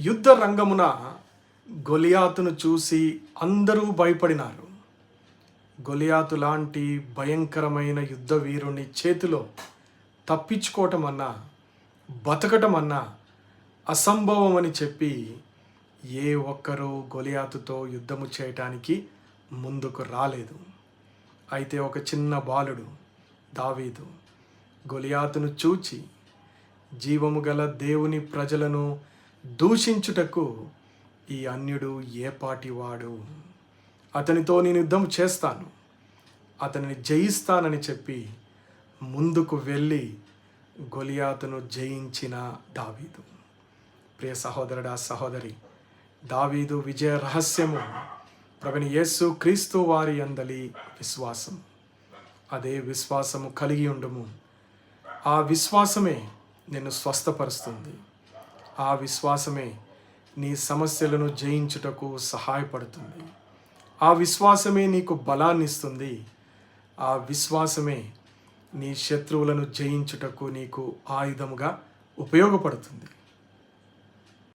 యుద్ధ రంగమున గొలియాతును చూసి అందరూ భయపడినారు. గొలియాతు లాంటి భయంకరమైన యుద్ధ వీరుని చేతిలో తప్పించుకోవటం అన్నా, బతకటం అన్నా అసంభవం అని చెప్పి ఏ ఒక్కరూ గొలియాతుతో యుద్ధము చేయటానికి ముందుకు రాలేదు. అయితే ఒక చిన్న బాలుడు దావీదు గొలియాతును చూచి జీవము గల దేవుని ప్రజలను దూషించుటకు ఈ అన్యుడు ఏపాటివాడు, అతనితో నేను యుద్ధం చేస్తాను, అతనిని జయిస్తానని చెప్పి ముందుకు వెళ్ళి గొలియాతును జయించిన దావీదు. ప్రియ సహోదరుడా, సహోదరి, దావీదు విజయ రహస్యము ప్రభువైన యేసు క్రీస్తు వారి యందలి విశ్వాసం. అదే విశ్వాసము కలిగి ఉండుము. ఆ విశ్వాసమే నిన్ను స్వస్థపరుస్తుంది. ఆ విశ్వాసమే నీ సమస్యలను జయించుటకు సహాయపడుతుంది. ఆ విశ్వాసమే నీకు బలాన్ని ఇస్తుంది. ఆ విశ్వాసమే నీ శత్రువులను జయించుటకు నీకు ఆయుధముగా ఉపయోగపడుతుంది.